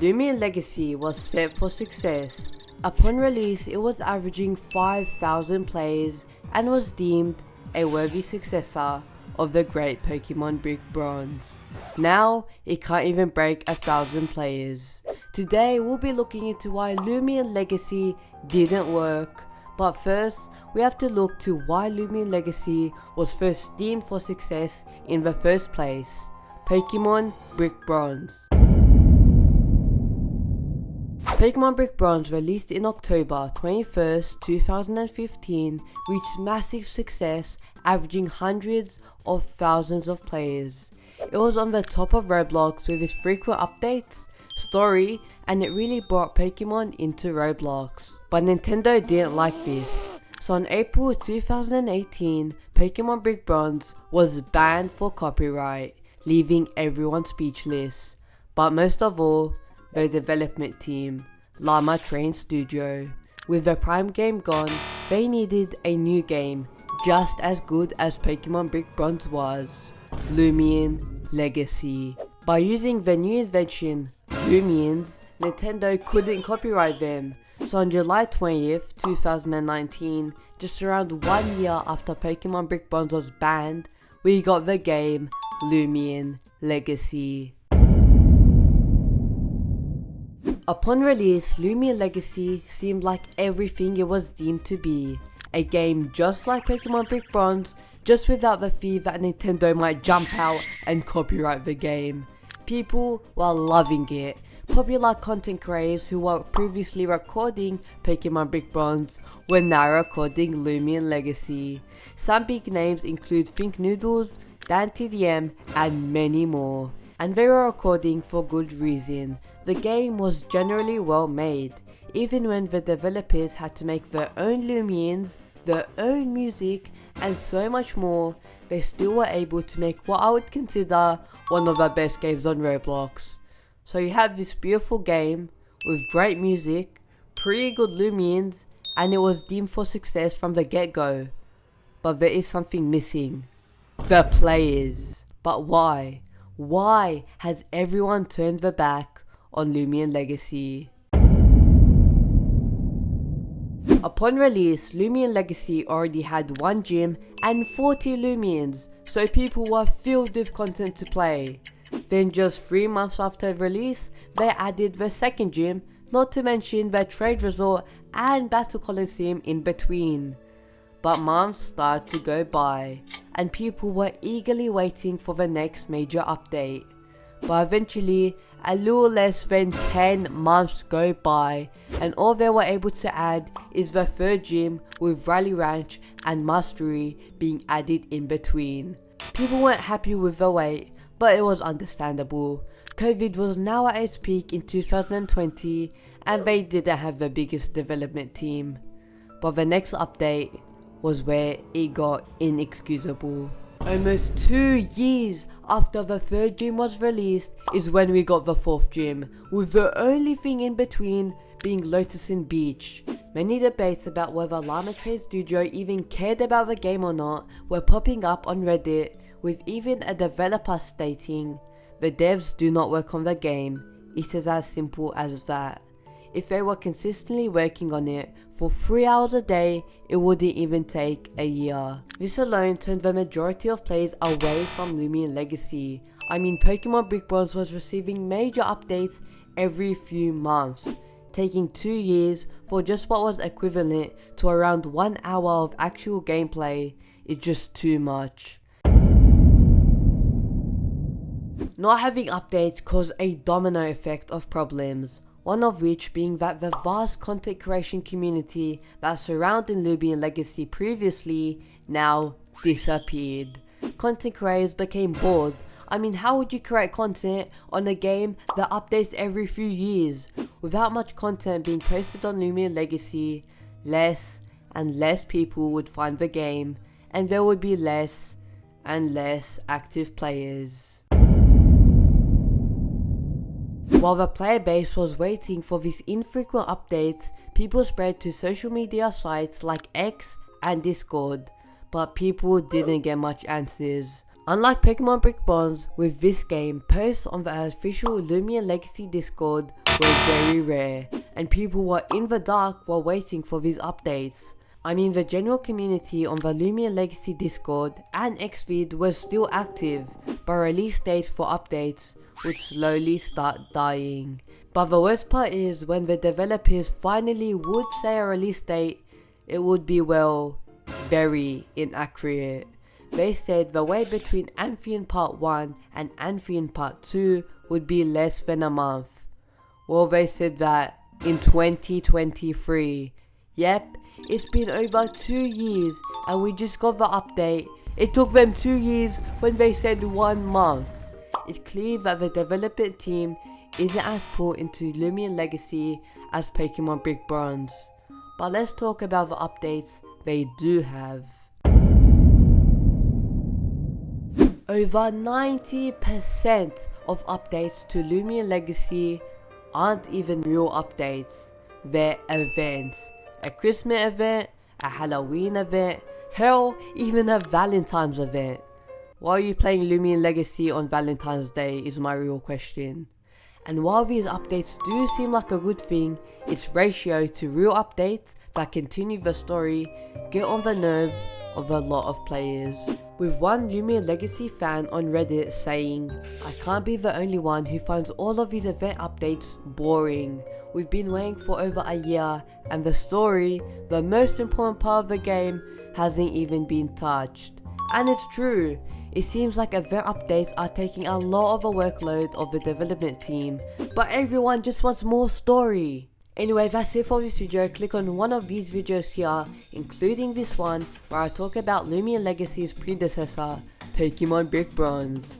Lumian Legacy was set for success. Upon release, it was averaging 5,000 players and was deemed a worthy successor of the great Pokemon Brick Bronze. Now, it can't even break 1,000 players. Today, we'll be looking into why Lumian Legacy didn't work. But first, we have to look to why Lumian Legacy was first deemed for success in the first place. Pokemon Brick Bronze. Pokemon Brick Bronze, released in October 21st, 2015, reached massive success, averaging hundreds of thousands of players. It was on the top of Roblox with its frequent updates, story, and it really brought Pokemon into Roblox. But Nintendo didn't like this. So in April 2018, Pokemon Brick Bronze was banned for copyright, leaving everyone speechless. But most of all, the development team, Llama Train Studio. With the prime game gone, they needed a new game just as good as Pokemon Brick Bronze was, Lumian Legacy. By using the new invention, Lumians, Nintendo couldn't copyright them. So on July 20th, 2019, just around 1 year after Pokemon Brick Bronze was banned, we got the game Lumian Legacy. Upon release, Lumian Legacy seemed like everything it was deemed to be. A game just like Pokemon Brick Bronze, just without the fear that Nintendo might jump out and copyright the game. People were loving it. Popular content creators who were previously recording Pokemon Brick Bronze were now recording Lumian Legacy. Some big names include Think Noodles, Dan TDM, and many more. And they were recording for good reason. The game was generally well made. Even when the developers had to make their own Lumians, their own music, and so much more, they still were able to make what I would consider one of the best games on Roblox. So you have this beautiful game with great music, pretty good Lumians, and it was deemed for success from the get-go. But there is something missing. The players. But why? Why has everyone turned their back on Lumian Legacy? Upon release, Lumian Legacy already had 1 gym and 40 Lumians, so people were filled with content to play. Then just 3 months after release, they added the second gym, not to mention the trade resort and battle coliseum in between. But months started to go by, and people were eagerly waiting for the next major update. But eventually, a little less than 10 months go by, and all they were able to add is the third gym with Rally Ranch and Mastery being added in between. People weren't happy with the wait, but it was understandable. COVID was now at its peak in 2020, and they didn't have the biggest development team. But the next update was where it got inexcusable. Almost 2 years after the third gym was released is when we got the fourth gym, with the only thing in between being Lotusin Beach. Many debates about whether Llama Train Studio even cared about the game or not were popping up on Reddit, with even a developer stating, "The devs do not work on the game, it is as simple as that." If they were consistently working on it for 3 hours a day, it wouldn't even take a year. This alone turned the majority of players away from Lumian Legacy. I mean, Pokemon Brick Bronze was receiving major updates every few months. Taking 2 years for just what was equivalent to around 1 hour of actual gameplay is just too much. Not having updates caused a domino effect of problems. One of which being that the vast content creation community that surrounded Lumian Legacy previously now disappeared. Content creators became bored. I mean, how would you create content on a game that updates every few years? Without much content being posted on Lumian Legacy, less and less people would find the game, and there would be less and less active players. While the player base was waiting for these infrequent updates, people spread to social media sites like X and Discord, but people didn't get much answers. Unlike Pokemon Brick Bronze, with this game, posts on the official Lumian Legacy Discord were very rare, and people were in the dark while waiting for these updates. I mean, the general community on the Lumian Legacy Discord and Xfeed was still active, but release dates for updates would slowly start dying. But the worst part is, when the developers finally would say a release date, it would be, well, very inaccurate. They said the wait between Amphion Part 1 and Amphion Part 2 would be less than a month. Well, they said that in 2023. Yep, it's been over 2 years and we just got the update. It took them 2 years when they said 1 month. It's clear that the development team isn't as put into Lumian Legacy as Pokemon Brick Bronze. But let's talk about the updates they do have. Over 90% of updates to Lumian Legacy aren't even real updates. They're events. A Christmas event, a Halloween event, hell, even a Valentine's event. Why are you playing Lumian Legacy on Valentine's Day is my real question. And while these updates do seem like a good thing, its ratio to real updates that continue the story get on the nerve of a lot of players. With one Lumian Legacy fan on Reddit saying, "I can't be the only one who finds all of these event updates boring. We've been waiting for over a year and the story, the most important part of the game, hasn't even been touched." And it's true. It seems like event updates are taking a lot of the workload of the development team, but everyone just wants more story. Anyway, that's it for this video. Click on one of these videos here, including this one where I talk about Lumian Legacy's predecessor, Pokemon Brick Bronze.